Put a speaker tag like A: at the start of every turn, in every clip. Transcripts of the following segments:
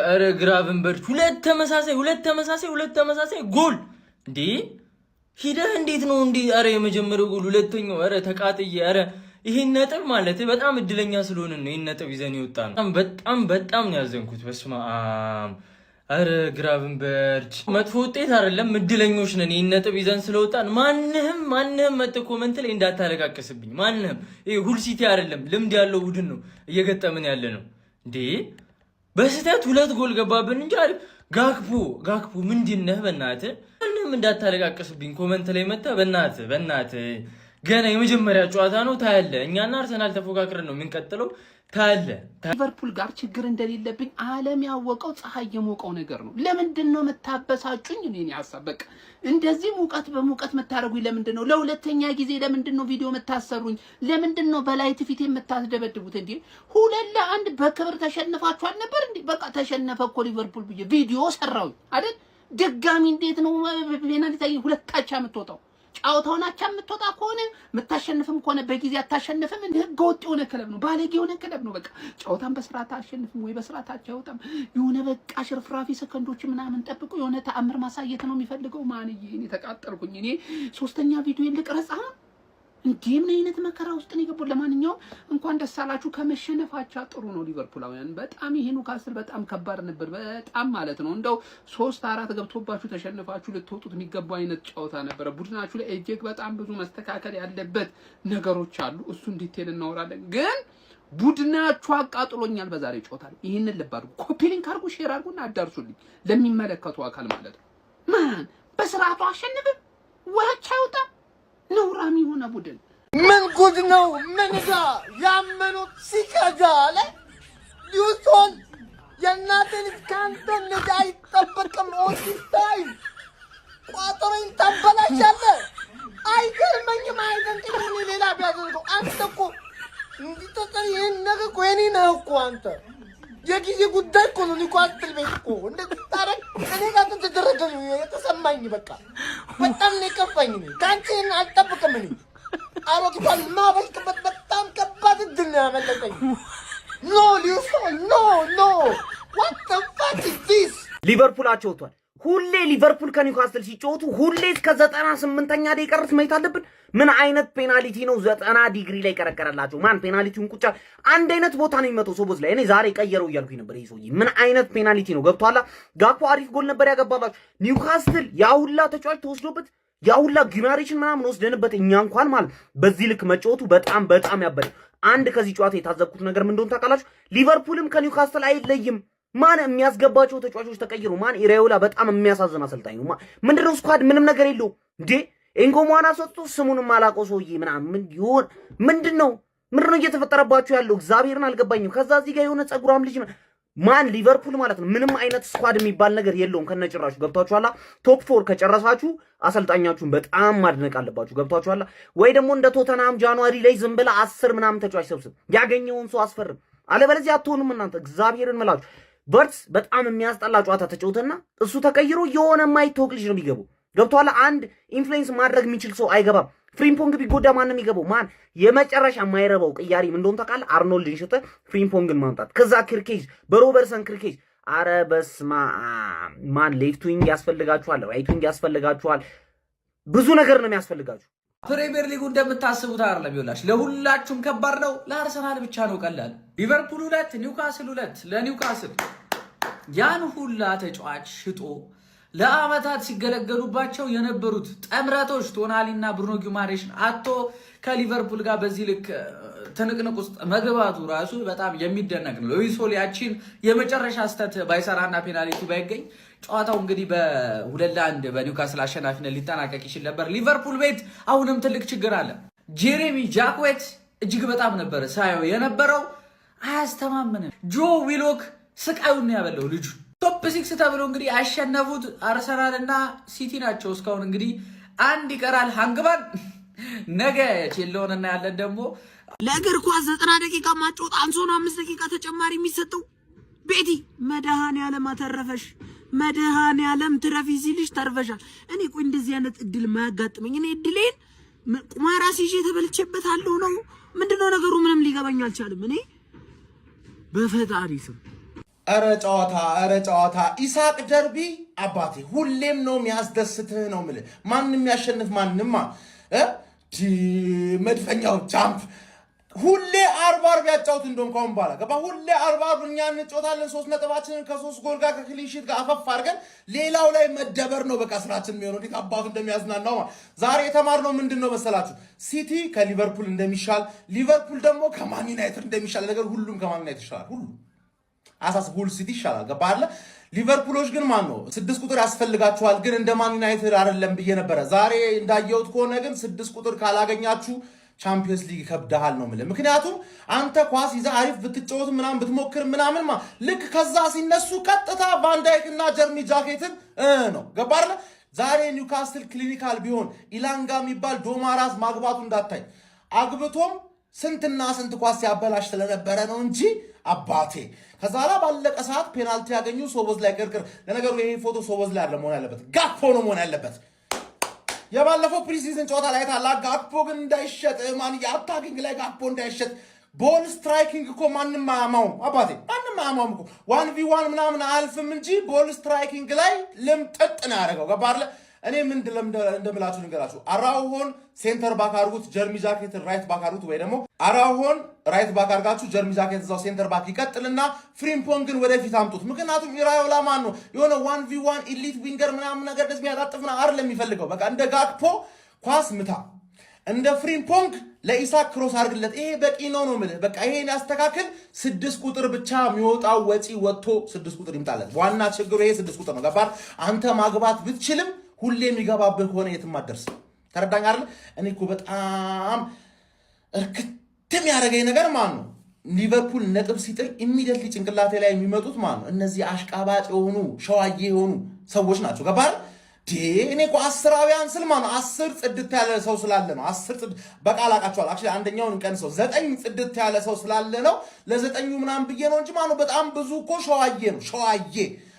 A: አረ ግራቨንበርች ሁለት ተመሳሳይ ጎል እንዴ ሂደህ እንዴት ነው እንዴ? አረ የመጀመሪያው ጎል ሁለተኛው አረ ተቃጥዬ አረ ይሄን ነጥብ ማለት በጣም እድለኛ ስለሆነ ነው ይሄን ነጥብ ይዘን ይወጣን። በጣም ነው ያዘንኩት። በስማ አረ ግራቨንበርች መጥፎ ውጤት አይደለም እድለኞች ነን ይሄን ነጥብ ይዘን ስለወጣን። ማንንም መጥቶ ኮሜንት ላይ እንዳታለቃቀስብኝ። ማንንም ይሄ ሁል ሲቲ አይደለም ልምድ ያለው ቡድን ነው እየገጠመን ያለ ነው እንዴ። በስተት ሁለት ጎል ገባብን እንጂ ጋክፖ ምንድነህ? በእናትህ ምንም እንዳታለቃቀስብኝ ኮሜንት ላይ መጣ። በእናትህ ገና የመጀመሪያ ጨዋታ ነው ታያለህ። እኛና አርሰናል ተፎካክረን ነው የምንቀጥለው ታያለህ።
B: ሊቨርፑል ጋር ችግር እንደሌለብኝ ዓለም ያወቀው ፀሐይ የሞቀው ነገር ነው። ለምንድን ነው መታበሳጩኝ? እኔ ሐሳብ በቃ እንደዚህ ሙቀት በሙቀት መታረጉኝ ለምንድን ነው? ለሁለተኛ ጊዜ ለምንድን ነው ቪዲዮ መታሰሩኝ? ለምንድን ነው በላይት ፊት የምታስደበድቡት? እንዴ 2-1 በክብር ተሸንፋችኋል ነበር እንዴ? በቃ ተሸነፈ እኮ ሊቨርፑል ብዬ ቪዲዮ ሰራው አይደል? ድጋሚ እንዴት ነው ፔናልቲ ሁለታቻ የምትወጣው? ጫውታውን አቻ የምትወጣ ከሆነ የምታሸንፍም ከሆነ በጊዜ አታሸንፍም። እንደ ህገ ወጥ የሆነ ክለብ ነው፣ ባለጌ የሆነ ክለብ ነው። በቃ ጫውታን በስርዓት አሸንፍም ወይ በስርዓት አይወጣም። የሆነ በቃ ሽርፍራፊ ሰከንዶች ምናምን ጠብቁ የሆነ ተአምር ማሳየት ነው የሚፈልገው። ማንዬ እኔ ተቃጠልኩኝ። እኔ ሶስተኛ ቪዲዮ ልቅረጽ አሁን እንዴ ምን አይነት መከራ ውስጥ ነው የገቡት? ለማንኛውም እንኳን ደስ አላችሁ። ከመሸነፋቸው ጥሩ ነው ሊቨርፑላውያን። በጣም ይሄ ኒውካስል በጣም ከባድ ነበር፣ በጣም ማለት ነው። እንደው 3-4 ገብቶባችሁ ተሸነፋችሁ ልትወጡት የሚገባው አይነት ጨዋታ ነበር። ቡድናችሁ ላይ እጅግ በጣም ብዙ መስተካከል ያለበት ነገሮች አሉ። እሱን ዲቴል እናወራለን። ግን ቡድናችሁ አቃጥሎኛል በዛሬ ጨዋታ ላይ። ይሄንን ልብ አድርጉ፣ ኮፒ ሊንክ አድርጉ፣ ሼር አድርጉና አዳርሱልኝ ለሚመለከቱ አካል ማለት ነው። ማን በስርዓቱ አሸንፍም ወራቻ ይወጣ ነውራሚ ሆነ ቡድን
C: ምን ጉድ ነው? ምን ጋ ያመኑት ሲከዳ አለ ዩቶን የናተን ካንተ ነዳ አይጠበቅም። ኦሲታይ ቋጥረኝ ተበላሻለህ። አይገርመኝም። አይደንቅም። ሌላ ቢያደርገው አንተ እኮ እንዲተጠሪ ይሄን ነገር እኮ የኔ ነህ እኮ አንተ የጊዜ ጉዳይ እኮ ነው። ኒውካስል ቤት እኮ እንደዚህ ታረቅ እኔ ጋር ተደረገ ነው የተሰማኝ። በቃ በጣም ነው የከፋኝ። ካንቺን አልጠብቅም። እኔ አሮጊቷን ማበልቅበት በጣም ከባድ እድል ነው ያመለጠኝ። ኖ ሊውሶን ኖ what the fuck is this?
D: ሊቨርፑል አጨውቷል። ሁሌ ሊቨርፑል ከኒውካስል ሲጫወቱ ሁሌ እስከ 98ኛ ደቂቃ ድረስ ማየት አለብን። ምን አይነት ፔናልቲ ነው 90 ዲግሪ ላይ ቀረቀረላቸው? ማን ፔናልቲውን ቁጫ አንድ አይነት ቦታ ነው የሚመጣው ሶቦዝ ላይ። እኔ ዛሬ ቀየረው እያልኩኝ ነበር። ይሄ ሰውዬ ምን አይነት ፔናልቲ ነው? ገብቷላ። ጋፖ አሪፍ ጎል ነበር ያገባላችሁ። ኒውካስል ያውላ ተጫዋች ተወስዶበት ያውላ ጊማሬሽን ምናምን ወስደንበት እኛ እንኳን ማለት በዚህ ልክ መጫወቱ በጣም ያበደ። አንድ ከዚህ ጨዋታ የታዘብኩት ነገር ምን እንደሆነ ታውቃላችሁ? ሊቨርፑልም ከኒውካስል አይለይም። ማን የሚያስገባቸው ተጫዋቾች ተቀይሩ። ማን ኢሬዮላ በጣም የሚያሳዝን አሰልጣኝ ነው። ምንድነው ስኳድ ምንም ነገር የለው እንዴ? ኤንጎማና ሰጥቶ ስሙንም አላውቀው ሰውዬ ምናምን ይሁን ምንድነው እየተፈጠረባችሁ ያለው? እግዚአብሔርን አልገባኝም። ከዛ እዚህ ጋር የሆነ ጸጉራም ልጅ ማን ሊቨርፑል ማለት ነው ምንም አይነት ስኳድ የሚባል ነገር የለውም ከነጭራሹ። ገብታችኋላ? ቶፕ 4 ከጨረሳችሁ አሰልጣኛችሁን በጣም ማድነቅ አለባችሁ። ገብታችኋላ? ወይ ደግሞ እንደ ቶተንሃም ጃንዋሪ ላይ ዝም ብለህ 10 ምናምን ተጫዋች ሰብስብ፣ ያገኘውን ሰው አስፈርም። አለበለዚያ አትሆኑም እናንተ። እግዚአብሔርን ምላችሁ በርስ በጣም የሚያስጠላ ጨዋታ ተጫውተና እሱ ተቀይሮ የሆነ ማይተወቅ ልጅ ነው የሚገባው። ገብቷላ? አንድ ኢንፍሉዌንስ ማድረግ የሚችል ሰው አይገባም። ፍሪምፖንግ ቢጎዳ ማን ነው የሚገባው? ማን የመጨረሻ የማይረባው ቅያሪ ምን እንደሆነ ታውቃለህ? አርኖልድን ሽጠህ ፍሪምፖንግን ማምጣት፣ ከዛ ክርኬጅ በሮበርሰን ክርኬጅ። አረ በስማ ማን ሌፍት ዊንግ ያስፈልጋችኋል፣ ራይት ዊንግ ያስፈልጋችኋል፣ ብዙ ነገር ነው የሚያስፈልጋችሁ።
E: ፕሪሚየር ሊጉ እንደምታስቡት አይደለም። ይውላሽ ለሁላችሁም ከባድ ነው። ለአርሰናል ብቻ ነው ቀላል። ሊቨርፑል 2 ኒውካስል 2። ለኒውካስል ያን ሁላ ተጫዋች ሽጦ ለአመታት ሲገለገሉባቸው የነበሩት ጠምረቶች ቶናሊና ብሩኖ ጊማሬሽን አቶ ከሊቨርፑል ጋር በዚህ ልክ ትንቅንቅ ውስጥ መግባቱ ራሱ በጣም የሚደነቅ ነው። ሉዊስ ሆሊያችን የመጨረሻ ስተት ባይሰራና ፔናልቲ ባይገኝ ጨዋታው እንግዲህ በ2-1 በኒውካስል አሸናፊነት ሊጠናቀቅ ይችል ነበር። ሊቨርፑል ቤት አሁንም ትልቅ ችግር አለ። ጄሬሚ ጃክዌት እጅግ በጣም ነበር ሳየው የነበረው፣ አያስተማምንም። ጆ ዊሎክ ስቃዩን ያበለው ልጁ። ቶፕ 6 ተብሎ እንግዲህ ያሸነፉት አርሰናልና ሲቲ ናቸው። እስካሁን እንግዲህ አንድ ይቀራል። ሃንግባን ነገ ቼልሲውን እናያለን። ደግሞ
B: ለእግር ኳስ 90 ደቂቃ ማጫወት አንሶ ነው 5 ደቂቃ ተጨማሪ የሚሰጠው። ቤቲ መድኃኒዓለም አተረፈሽ፣ መድኃኒዓለም ትረፊ ሲልሽ ተርፈሻል። እኔ ቆይ እንደዚህ አይነት እድል ማያጋጥመኝ እኔ እድሌን ቁማራ ሲጄ ተበልቼበታለሁ ነው ምንድነው ነገሩ? ምንም ሊገባኝ አልቻለም። እኔ በፈጣሪ ስም
F: ኧረ ጨዋታ ኢሳቅ ደርቢ አባቴ ሁሌም ነው የሚያስደስትህ ነው የምልህ። ማንም ያሸንፍ ማንማ መድፈኛው ጃምፕ ሁሌ 40 ያጫውት እንደውም ካሁን በኋላ ገባ። ሁሌ 40 እኛ እንጫወታለን 3 ነጥባችንን ከ3 ጎል ጋር ከክሊንሺት ጋር አፈፍ አድርገን ሌላው ላይ መደበር ነው በቃ ስራችን የሚሆነው። እንዴት አባቱ እንደሚያዝናናው ዛሬ የተማርነው ምንድነው መሰላችሁ? ሲቲ ከሊቨርፑል እንደሚሻል፣ ሊቨርፑል ደግሞ ከማን ዩናይትድ እንደሚሻል ነገር ሁሉም ከማን ዩናይትድ ይሻላል። ሁሉ አሳስ ሁሉ ሲቲ ይሻላል ገባ አይደል? ሊቨርፑሎች ግን ማን ነው 6 ቁጥር ያስፈልጋቸዋል፣ ግን እንደ ማን ዩናይትድ አይደለም ብዬ ነበረ። ዛሬ እንዳየሁት ከሆነ ግን 6 ቁጥር ካላገኛችሁ ቻምፒየንስ ሊግ ከብደሃል ነው የምልህ። ምክንያቱም አንተ ኳስ ይዘህ አሪፍ ብትጫወት ምናምን ብትሞክር ምናምን ልክ ከዛ ሲነሱ ቀጥታ ቫንዳይክ እና ጀርሚ ጃኬትን ነው ገባ አይደል? ዛሬ ኒውካስትል ክሊኒካል ቢሆን ኢላንጋ የሚባል ዶማራስ ማግባቱ እንዳታይ አግብቶም ስንትና ስንት ኳስ ሲያበላሽ ስለነበረ ነው እንጂ አባቴ ከዛ ላይ ባለቀ ሰዓት ፔናልቲ ያገኙ ሶቦዝ ላይ ቅርቅር። ለነገሩ ይሄ ፎቶ ሶቦዝ ላይ አይደለም መሆን ያለበት ጋክፖ ነው መሆን ያለበት። የባለፈው ፕሪሲዝን ጨዋታ ላይ ታላ ጋክፖ ግን እንዳይሸጥ ማን የአታኪንግ ላይ ጋክፖ እንዳይሸጥ ቦል ስትራይኪንግ እኮ ማንም አያማውም አባቴ ማንም አያማውም እኮ 1v1 ምናምን አልፍም እንጂ ቦል ስትራይኪንግ ላይ ልምጥጥ ነው ያደረገው ገባ አይደል? እኔ ምን እንደምላችሁ ንገራችሁ። አራውሆን ሴንተር ባክ አድርጉት፣ ጀርሚ ጃኬት ራይት ባክ አድርጉት፣ ወይ ደግሞ አራውሆን ራይት ባክ አድርጋችሁ ጀርሚ ጃኬት እዛው ሴንተር ባክ ይቀጥልና ፍሪምፖንግን ወደፊት አምጡት። ምክንያቱም ኢራዮላ ማን ነው የሆነ 1v1 ኢሊት ዊንገር ምናምን ነገር ደስ የሚያጣጥፍና አይደለም የሚፈልገው። በቃ እንደ ጋክፖ ኳስ ምታ፣ እንደ ፍሪምፖንግ ለኢሳክ ክሮስ አድርግለት። ይሄ በቂ ነው ነው የምልህ። በቃ ይሄን ያስተካክል። 6 ቁጥር ብቻ የሚወጣው ወጪ ወጥቶ 6 ቁጥር ይምጣለት። ዋና ችግሩ ይሄ 6 ቁጥር ነው ገባህ? አንተ ማግባት ብትችልም ሁሌ የሚገባብህ ከሆነ የትም አትደርስም። ተረዳኝ አይደል? እኔ እኮ በጣም እርክትም ያደረገኝ ነገር ማን ነው ሊቨርፑል ነጥብ ሲጥል ኢሚዲየትሊ ጭንቅላቴ ላይ የሚመጡት ማን ነው? እነዚህ አሽቃባጭ የሆኑ ሸዋዬ የሆኑ ሰዎች ናቸው ገባህ? እኔ እኮ 10 ስል ማን ነው 10 ጽድት ያለ ሰው ስላለ ነው። 10 ጽድት በቃል አቃቸዋል። አክቹሊ አንደኛውን ቀን ሰው 9 ጽድት ያለ ሰው ስላለ ነው ለዘጠኙ ምናምን ብዬ ነው እንጂ ማን ነው በጣም ብዙ እኮ ሸዋዬ ነው። ሸዋዬ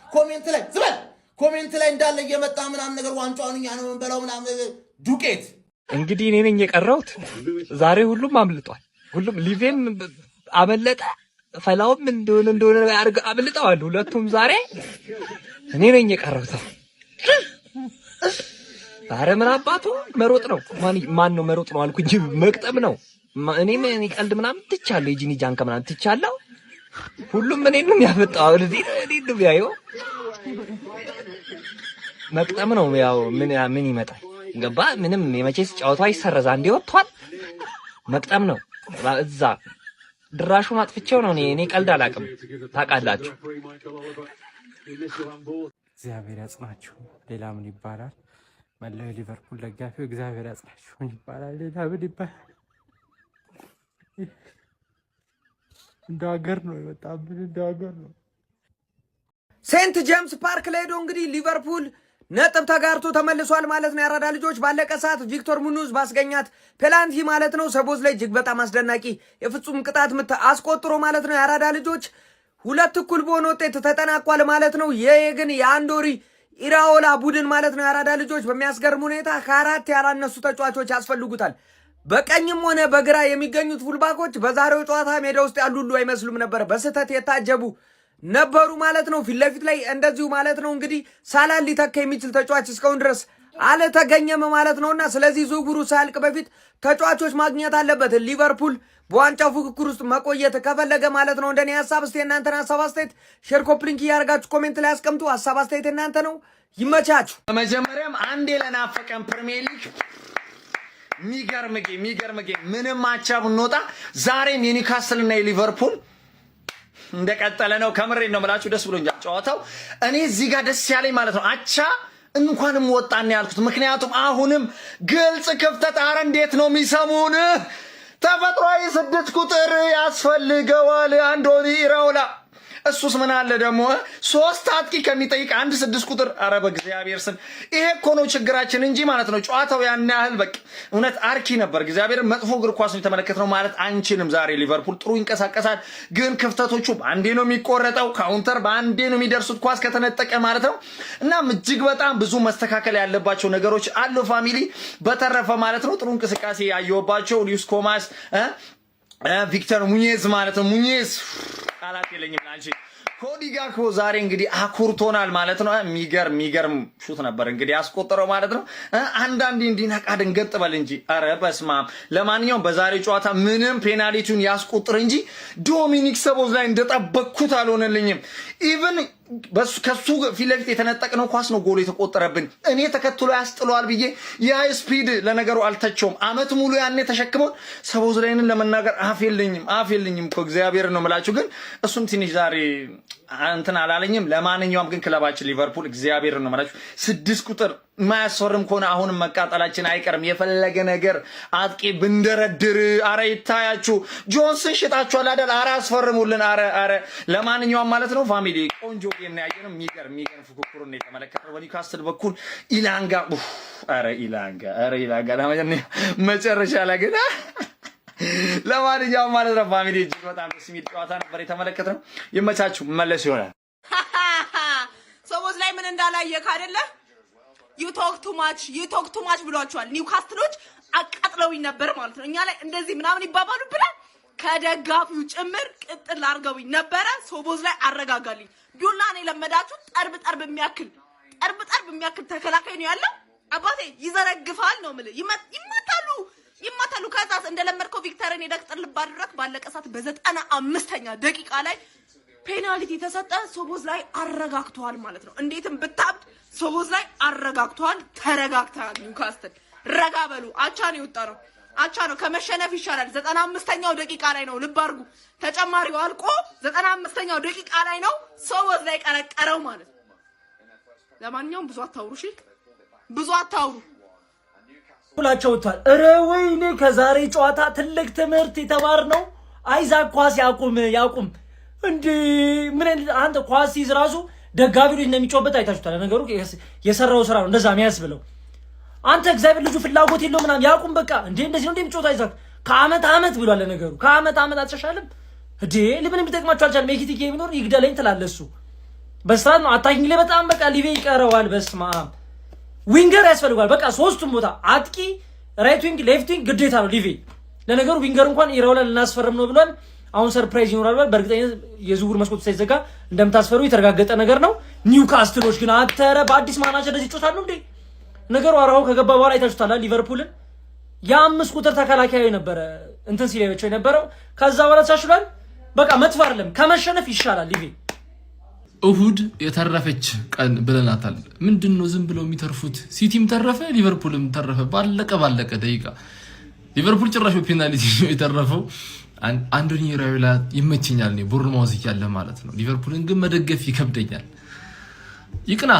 F: ኮሜንት ላይ ዝበል ኮሜንት ላይ እንዳለ እየመጣ ምናምን ነገር ዋንጫውን እኛ ነው የምንበላው ምናምን ዱቄት።
G: እንግዲህ እኔ ነኝ የቀረሁት ዛሬ። ሁሉም አምልጧል። ሁሉም ሊቬም አመለጠ፣ ፈላውም እንደሆነ አምልጠዋል ሁለቱም ዛሬ። እኔ ነኝ የቀረሁት። ዛሬ ምን አባቱ መሮጥ ነው። ማን ነው መሮጥ ነው አልኩ እንጂ መቅጠም ነው። እኔ ቀልድ ምናምን ትቻለሁ፣ የጂኒ ጃንካ ምናምን ትቻለሁ። ሁሉም እኔን ነው የሚያመጣው። እኔን ነው የሚያየው። መቅጠም ነው። ያው ምን ይመጣል ገባ? ምንም የመቼስ ጨዋታው ይሰረዛ እንዴ ወጥቷል። መቅጠም ነው። እዛ ድራሹን አጥፍቼው ነው። እኔ ቀልድ አላውቅም ታውቃላችሁ።
H: እግዚአብሔር ያጽናችሁ። ሌላ ምን ይባላል? መላው ሊቨርፑል ደጋፊው እግዚአብሔር ያጽናችሁ ይባላል። ሌላ ምን ይባላል? እንደ ሀገር ነው የወጣብን፣ እንደ ሀገር ነው።
D: ሴንት ጄምስ ፓርክ ላይ ሄዶ እንግዲህ ሊቨርፑል ነጥብ ተጋርቶ ተመልሷል ማለት ነው። ያራዳ ልጆች ባለቀ ሰዓት ቪክቶር ሙኑዝ ባስገኛት ፔናልቲ ማለት ነው ሰቦዝ ላይ እጅግ በጣም አስደናቂ የፍጹም ቅጣት ምት አስቆጥሮ ማለት ነው ያራዳ ልጆች 2-1 በሆነ ውጤት ተጠናቋል ማለት ነው። ይሄ ግን የአንዶሪ ኢራኦላ ቡድን ማለት ነው ያራዳ ልጆች በሚያስገርም ሁኔታ ከ4 ያላነሱ ተጫዋቾች ያስፈልጉታል። በቀኝም ሆነ በግራ የሚገኙት ፉልባኮች በዛሬው ጨዋታ ሜዳ ውስጥ ያሉ ሁሉ አይመስሉም ነበር፣ በስህተት የታጀቡ ነበሩ ማለት ነው። ፊት ለፊት ላይ እንደዚሁ ማለት ነው እንግዲህ ሳላን ሊተካ የሚችል ተጫዋች እስካሁን ድረስ አልተገኘም ማለት ነውና ስለዚህ ዝውውሩ ሳያልቅ በፊት ተጫዋቾች ማግኘት አለበት ሊቨርፑል በዋንጫው ፉክክር ውስጥ መቆየት ከፈለገ ማለት ነው። እንደኔ ሐሳብ እስቲ እናንተን ሐሳብ አስተያየት ሼር ኮፕሊንክ እያደረጋችሁ ኮሜንት ላይ አስቀምጡ። ሐሳብ አስተያየት እናንተ ነው። ይመቻችሁ።
I: በመጀመሪያም አንዴ ለናፈቀን ፕሪሚየር ሊግ የሚገርም ጌም ምንም አቻ ብንወጣ ዛሬም የኒውካስል እና የሊቨርፑል እንደቀጠለ ነው። ከምሬን ነው የምላችሁ፣ ደስ ብሎኛል ጨዋታው። እኔ እዚህ ጋር ደስ ያለኝ ማለት ነው አቻ እንኳንም ወጣን ያልኩት፣ ምክንያቱም አሁንም ግልጽ ክፍተት። አረ እንዴት ነው የሚሰሙን? ተፈጥሯዊ 6 ቁጥር ያስፈልገዋል አንዶኒ ኢራኦላ። እሱስ ምን አለ ደግሞ 3 አጥቂ ከሚጠይቅ 6 ቁጥር። አረ በእግዚአብሔር ስም ይሄ እኮ ነው ችግራችን እንጂ ማለት ነው ጨዋታው ያን ያህል በቃ እውነት አርኪ ነበር። እግዚአብሔር መጥፎ እግር ኳስ ነው የተመለከትነው ማለት አንችልም። ዛሬ ሊቨርፑል ጥሩ ይንቀሳቀሳል፣ ግን ክፍተቶቹ በአንዴ ነው የሚቆረጠው፣ ካውንተር በአንዴ ነው የሚደርሱት ኳስ ከተነጠቀ ማለት ነው። እናም እጅግ በጣም ብዙ መስተካከል ያለባቸው ነገሮች አሉ ፋሚሊ። በተረፈ ማለት ነው ጥሩ እንቅስቃሴ ያየሁባቸው ሉዊስ ኮማስ፣ ቪክተር ሙኜዝ ማለት ነው። ሙኜዝ ቃላት የለኝም አንቺ ኮዲ ጋክፖ ዛሬ እንግዲህ አኩርቶናል ማለት ነው። የሚገርም ሹት ነበር እንግዲህ ያስቆጠረው ማለት ነው። አንዳንዴ እንዲነቃ ድንገት በል እንጂ ኧረ በስመ አብ። ለማንኛውም በዛሬ ጨዋታ ምንም ፔናልቲውን ያስቆጥር እንጂ ዶሚኒክ ሰቦስላይ እንደጠበቅኩት አልሆነልኝም። ኢቭን ከሱ ፊት ለፊት የተነጠቅነው ኳስ ነው ጎል የተቆጠረብን። እኔ ተከትሎ ያስጥለዋል ብዬ ያ ስፒድ ለነገሩ አልተቸውም። አመት ሙሉ ያኔ ተሸክመው ሰቦስላይን ለመናገር አፍ የለኝም እኮ እግዚአብሔር ነው የምላችሁ። ግን እሱም ትንሽ ዛሬ እንትን አላለኝም። ለማንኛውም ግን ክለባችን ሊቨርፑል እግዚአብሔር ነው የምላችሁ 6 ቁጥር ማያስፈርም ከሆነ አሁንም መቃጠላችን አይቀርም። የፈለገ ነገር አጥቂ ብንደረድር አረ ይታያችሁ። ጆንስን ሽጣችኋል አይደል? አረ አስፈርሙልን። አረ ለማንኛውም ማለት ነው ፋሚሊ ቆንጆ ጌም ነው ያየነው። የሚገርም ፉክክሩን ነው የተመለከተው። በኒውካስትል በኩል ኢላንጋ መጨረሻ ላይ ግን ለማንኛውም ማለት ነው ፋሚሊ እጅግ በጣም ደስ የሚል ጨዋታ ነበር የተመለከተው። ይመቻችሁ። መለስ ይሆናል።
J: ሰዎች ላይ ምን እንዳላየክ አይደለ? you talk too much ብሏቸዋል። ኒውካስትሎች አቃጥለውኝ ነበር ማለት ነው። እኛ ላይ እንደዚህ ምናምን ይባባሉ ብለን ከደጋፊው ጭምር ቅጥል አርገውኝ ነበረ። ሶቦዝ ላይ አረጋጋልኝ። ዱላን የለመዳችሁ ጠርብ የሚያክል ተከላካይ ነው ያለው። አባቴ ይዘረግፋል ነው ማለት ይመታሉ። ከዛስ እንደለመድከው ቪክተርን የደቅጥር ልብ አድርክ ባለቀ ሰዓት በ95ኛ ደቂቃ ላይ ፔናልቲ ተሰጠ። ሶቦዝ ላይ አረጋግቷል ማለት ነው። እንዴትም ብታብድ ሶቦዝ ላይ አረጋግቷል። ተረጋግቷል። ኒውካስትል ረጋ በሉ። አቻ ነው ከመሸነፍ ይሻላል። 95ኛው ደቂቃ ላይ ነው። ልብ አድርጉ። ተጨማሪው አልቆ 95ኛው ደቂቃ ላይ ነው ሶቦዝ ላይ ቀረቀረው ማለት ነው። ለማንኛውም ብዙ አታውሩ
A: ሁላቸው ወጥቷል። እረ ወይኔ ከዛሬ ጨዋታ ትልቅ ትምህርት የተማርነው አይዛክ ኳስ ያቁም እንዴ! ምን አንተ ኳስ ይዝ ራሱ ደጋፊ ልጅ እንደሚጮበት አይታችሁታል። ነገሩ የሰራው ስራ ነው እንደዛ የሚያስብለው። አንተ እግዚአብሔር ልጁ ፍላጎት የለው ምናምን ያቁም በቃ። እንዴ እንደዚህ ነው እንደሚጮት አይዛክ ከአመት ብሏል። ነገሩ ከአመት አትሻሻልም እንዴ? ለምን ቢጠቅማችሁ አልቻለም። ሜኪቲ ጌም ቢኖር ይግደለኝ ትላለሱ። በስራት ነው አታኪንግ ላይ በጣም በቃ ሊቬ ይቀረዋል። በስማ ዊንገር ያስፈልጋል። በቃ ሶስቱም ቦታ አጥቂ፣ ራይት ዊንግ፣ ሌፍት ዊንግ ግዴታ ነው ሊቬ። ለነገሩ ዊንገር እንኳን ኢራውላን ልናስፈርም ነው ብሏል። አሁን ሰርፕራይዝ ይኖራል። በእርግጠኝነት የዝውውር መስኮቱ ሳይዘጋ እንደምታስፈሩ የተረጋገጠ ነገር ነው። ኒውካስትሎች ግን አተረ በአዲስ ማናጀር እንደዚህ ይጮታሉ እንዴ? ነገሩ አራው ከገባ በኋላ አይታችሁታል። ሊቨርፑልን የ5 ቁጥር ተከላካይ ነበረ እንትን ሲለበቸው የነበረው ከዛ በኋላ ተሻሽሏል። በቃ መጥፎ አይደለም፣ ከመሸነፍ ይሻላል ሊቬ።
K: እሁድ የተረፈች ቀን ብለናታል። ምንድነው ዝም ብለው የሚተርፉት? ሲቲም ተረፈ፣ ሊቨርፑልም ተረፈ። ባለቀ ደቂቃ ሊቨርፑል ጭራሽ ፔናልቲ ነው የተረፈው። አንዶኒ ኢራዮላ ይመቸኛል ነው ቦርንማውዝ እያለ ማለት ነው። ሊቨርፑልን ግን መደገፍ ይከብደኛል። ይቅና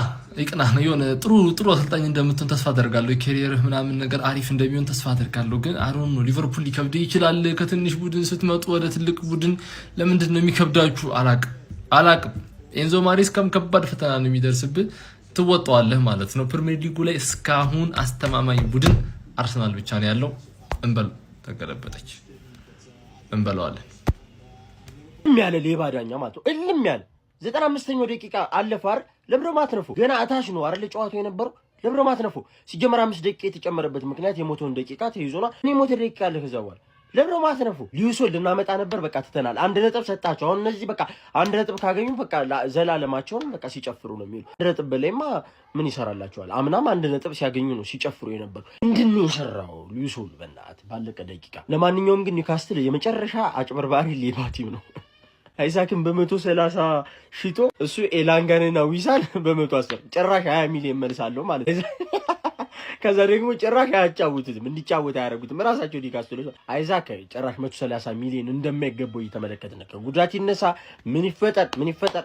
K: ነው የሆነ ጥሩ አሰልጣኝ እንደምትሆን ተስፋ አደርጋለሁ። የካሪየርህ ምናምን ነገር አሪፍ እንደሚሆን ተስፋ አደርጋለሁ። ግን አሮን ነው ሊቨርፑል ሊከብድ ይችላል። ከትንሽ ቡድን ስትመጡ ወደ ትልቅ ቡድን ለምንድን ነው የሚከብዳችሁ? አላቅም። ኤንዞ ማሬስካም ከባድ ፈተና ነው የሚደርስብህ። ትወጣዋለህ ማለት ነው። ፕሪሚየር ሊጉ ላይ እስካሁን አስተማማኝ ቡድን አርሰናል ብቻ ነው ያለው። እንበል ተገለበጠች እንበለዋለን።
L: ያለ ሌባ ዳኛ ማለት ነው። እልም ያለ 95ኛው ደቂቃ አለፈ አይደል? ለብሮ ማትነፉ ገና አታሽ ነው አይደል ጨዋታው የነበረው። ለብሮ ማትነፉ ሲጀመር 5 ደቂቃ የተጨመረበት ምክንያት የሞተውን ደቂቃ ተይዞና እኔ ሞተ ደቂቃ አለ ከዛው ለብሮ ማትነፉ ሊዩሶል ልናመጣ ነበር። በቃ ትተናል። 1 ነጥብ ሰጣቸው። አሁን እነዚህ በቃ 1 ነጥብ ካገኙ በቃ ዘላለማቸውን በቃ ሲጨፍሩ ነው የሚሉ። 1 ነጥብ በላይማ ምን ይሰራላቸዋል? አምናም 1 ነጥብ ሲያገኙ ነው ሲጨፍሩ የነበሩ። ምንድነው የሰራው ሊዩሶል በእናት ባለቀ ደቂቃ። ለማንኛውም ግን ኒውካስትል የመጨረሻ አጭበርባሪ ሌባ ቲም ነው። አይዛክን በ130 ሽቶ እሱ ኤላንጋንና ዊሳን በ110 ጭራሽ 20 ሚሊዮን መልሳለሁ ማለት ነው። ከዛ ደግሞ ጭራሽ አያጫውቱትም፣ እንዲጫወት አያደርጉትም ራሳቸው ኒውካስትሎች። አይዛክ ጭራሽ 130 ሚሊዮን እንደማይገባው እየተመለከትን ነው። ጉዳት ይነሳ ምን ይፈጠር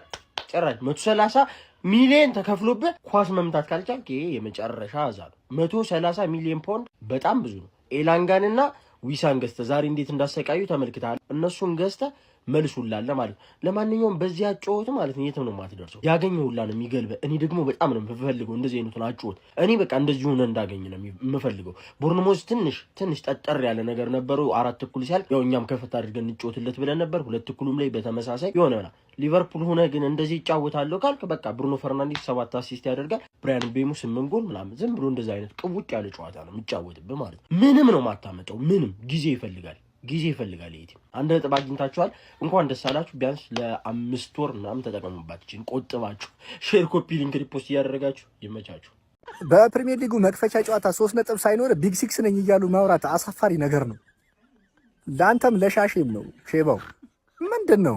L: ጭራሽ 130 ሚሊዮን ተከፍሎበት ኳስ መምታት ካልቻልክ ይሄ የመጨረሻ አዛሉ። 130 ሚሊዮን ፓውንድ በጣም ብዙ ነው። ኤላንጋንና ዊሳን ገዝተህ ዛሬ እንዴት እንዳሰቃዩ ተመልክተሃል። እነሱን ገዝተህ መልሱላለ ማለት ነው። ለማንኛውም በዚህ አጫወት ማለት ነው የትም ነው የማትደርሰው። ያገኘው ሁላ ነው የሚገልበ። እኔ ደግሞ በጣም ነው የምፈልገው እንደዚህ አይነቱን አጫወት። እኔ በቃ እንደዚህ ሆነ እንዳገኝ ነው የምፈልገው። ቦርንሞዝ ትንሽ ጠጠር ያለ ነገር ነበረው። 4:00 ሲያል ያው እኛም ከፈት አድርገን እንጫወትለት ብለን ነበር። 2:00 ላይ በተመሳሳይ የሆነና ሊቨርፑል ሆነ ግን እንደዚህ ይጫወታለሁ ካልክ በቃ ብሩኖ ፈርናንዴስ 7 አሲስት ያደርጋል። ብራያን ቤሙ 8 ጎል ምናምን ዝም ብሎ እንደዛ አይነት ቅውጥ ያለ ጨዋታ ነው የሚጫወትብህ ማለት ነው። ምንም ነው ማታመጣው። ምንም ጊዜ ይፈልጋል። ጊዜ ይፈልጋል። ይሄ አንድ ነጥብ አግኝታችኋል፣ እንኳን ደስ አላችሁ። ቢያንስ ለ5 ወር ምናምን ተጠቀሙባት። እቺን ቆጥባችሁ ሼር፣ ኮፒ ሊንክ፣ ሪፖስት እያደረጋችሁ ይመቻችሁ።
M: በፕሪሚየር ሊጉ መክፈቻ ጨዋታ 3 ነጥብ ሳይኖር ቢግ ሲክስ ነኝ እያሉ ማውራት አሳፋሪ ነገር ነው። ለአንተም ለሻሼም ነው። ሼባው ምንድን ነው?